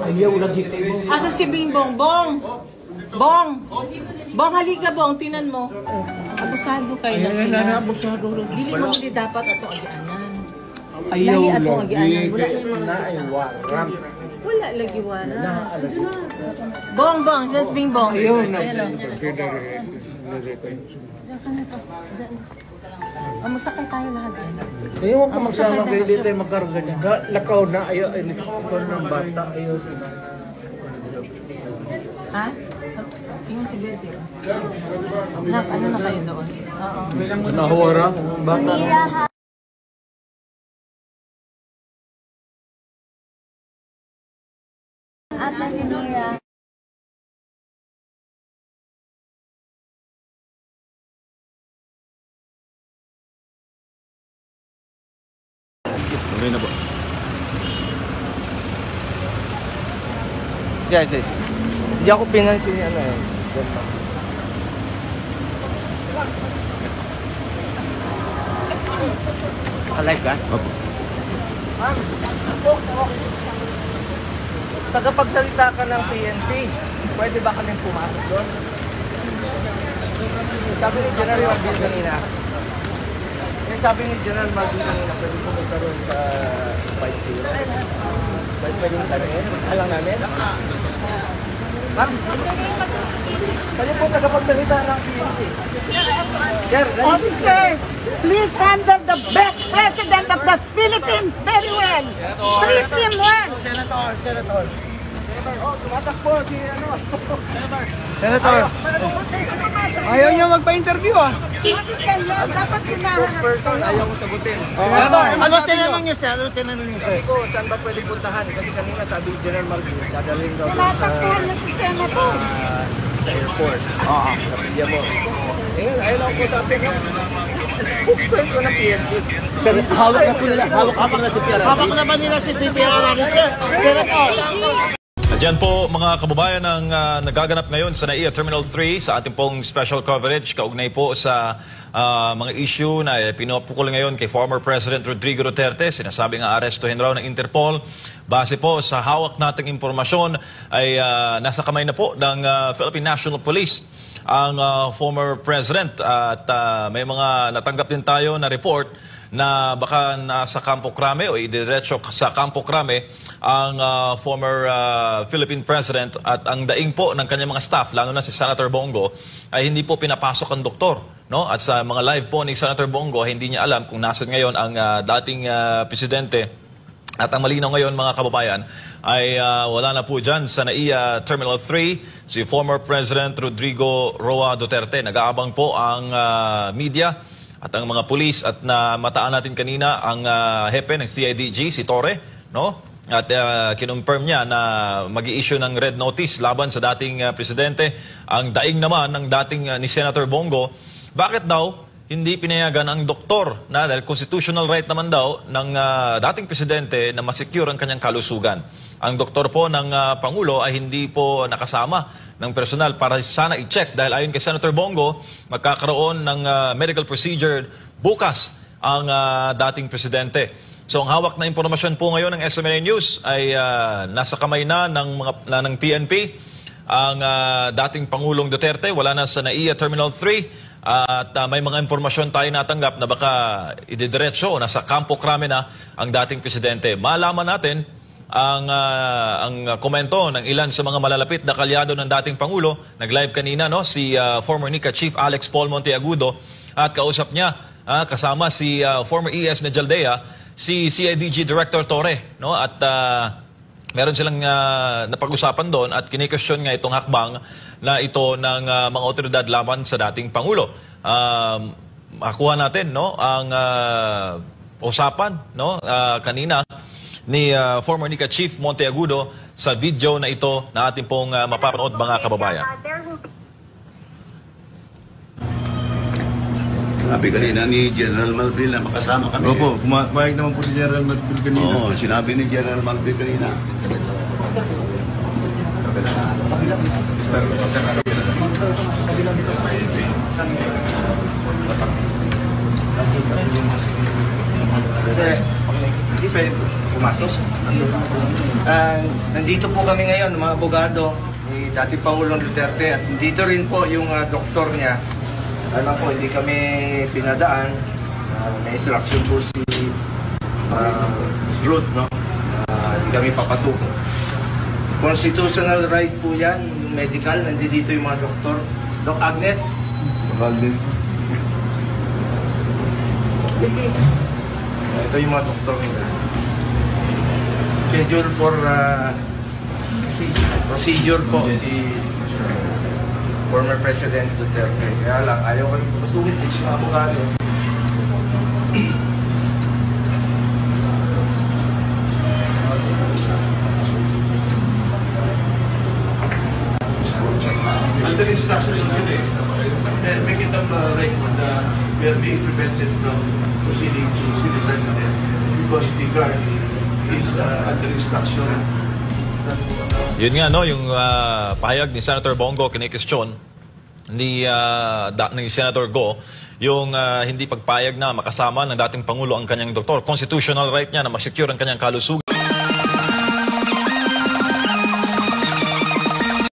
Ayaw lagi tayo. Asa si Bingbong? Bong! Bong! Bong, halika Bong, tinan mo. Abusado kayo na sila. Abusado. Dili mo hindi dapat ato agianan. Ayaw Lahi atong agianan. lagi. Wala yung mga Naiwaran. wala lagi wala. Bong, Bong, says Bingbong. Ayaw na. Magsakay tayo lahat dyan. Ayaw ko magsama kayo dito ay magkarga niya. Lakaw na ayaw. Lakaw ng bata. Ayaw sila. Ha? Yung si Bebe. Ano na kayo doon? Oo. Nahuwara. Bata. Ata si Nia. Okay na po. Yes. Hindi ako pinansin ano eh. Alive ka? Opo. Tagapagsalita ka ng PNP, pwede ba kaming pumasok doon? Sabi ni General Marbil kanina, pwede pumunta doon sa Fight City. Pwede mo sabi, alang namin? Ma'am, pwede po tagapagsalita ng PNP. Officer, please handle the best president of the Philippines very well. Treat him well. Senator. Oh, tumatakbo si ano. Senator. Ayaw niya magpa-interview ah. Dapat kinaharap. Person, ayaw ko sagutin. Ano tinanong niyo, sir? Sabi ko, saan ba pwede puntahan? Kasi kanina sabi General Marbil, dadalhin daw Tinatakbuhan na si Senator. sa airport. Oo. Sa media mo. Ngayon, ayaw lang ko sabi ko. Spokesman ko ng PNP. Sir, hawak na po nila. Hawak na si PRRD. Hawak na ba nila si PRRD, sir? Senator. Diyan po mga kababayan ang nagaganap ngayon sa NAIA Terminal 3 sa ating pong special coverage kaugnay po sa mga issue na pinupukol ngayon kay former President Rodrigo Duterte. Sinasabing aarestuhin raw ng Interpol. Base po sa hawak nating impormasyon ay nasa kamay na po ng Philippine National Police ang former president at may mga natanggap din tayo na report na baka nasa Campo Crame o idiretso sa Campo Crame ang former Philippine President at ang daing po ng kanyang mga staff, lalo na si Senator Bongo, ay hindi po pinapasok ang doktor. No? At sa mga live po ni Senator Bongo, hindi niya alam kung nasan ngayon ang dating presidente. At ang malinaw ngayon mga kababayan ay wala na po dyan sa NAIA Terminal 3 si former President Rodrigo Roa Duterte. Nag-aabang po ang media at ang mga pulis at mataan natin kanina ang hepe ng CIDG, si Torre, no? At kinonfirm niya na mag-i-issue ng red notice laban sa dating presidente. Ang daing naman ng dating ni Senator Bongo, bakit daw hindi pinayagan ang doktor na dahil constitutional right naman daw ng dating presidente na masecure ang kanyang kalusugan. Ang doktor po ng Pangulo ay hindi po nakasama ng personal para sana i-check dahil ayon kay Senator Bongo, magkakaroon ng medical procedure bukas ang dating presidente. So ang hawak na impormasyon po ngayon ng SMNA News ay nasa kamay na ng PNP. Ang dating Pangulong Duterte wala na sa NAIA Terminal 3. At may mga impormasyon tayo natanggap na baka ididiretso o nasa Campo Crame na ang dating presidente. Malaman natin ang komento ng ilan sa mga malalapit na kalyado ng dating Pangulo. Nag-live kanina no, si former NICA Chief Alex Paul Monteagudo at kausap niya kasama si former ES Medialdea, si CIDG Director Torre. No? At meron silang napag-usapan doon at kinikwestiyon nga itong hakbang na ito ng mga otoridad laban sa dating Pangulo. Makuha natin no, ang usapan no, kanina ni former NICA Chief Monteagudo sa video na ito na ating pong mapapanood mga kababayan. Sabi kanina ni General Marbil na makasama kami. Opo, pumayag naman po si General Marbil kanina. Oo, sinabi ni General Marbil kanina. Hindi pwede pumasok. Nandito po kami ngayon, mga abogado, ni dating Pangulong Duterte, at dito rin po yung doktor niya. Alam po, hindi kami pinadaan. May instruction po si Ruth, no? Hindi kami papasok. Constitutional right po yan, yung medical, nandito yung mga doktor. Doc Agnes? Ito yung mga doktor nila. Schedule for procedure po si former President Duterte. Kaya lang, ayaw kami papasukin yung mga abogado. Under instruction lang sila eh. Making them record we are being prevented from proceeding to see the President because the guard is under instruction. Yun nga, no, yung pahayag ni Senator Bongo kinikestyon ni Senator Go, yung hindi pagpayag na makasama ng dating Pangulo ang kanyang doktor. Constitutional right niya na masecure ang kanyang kalusugan.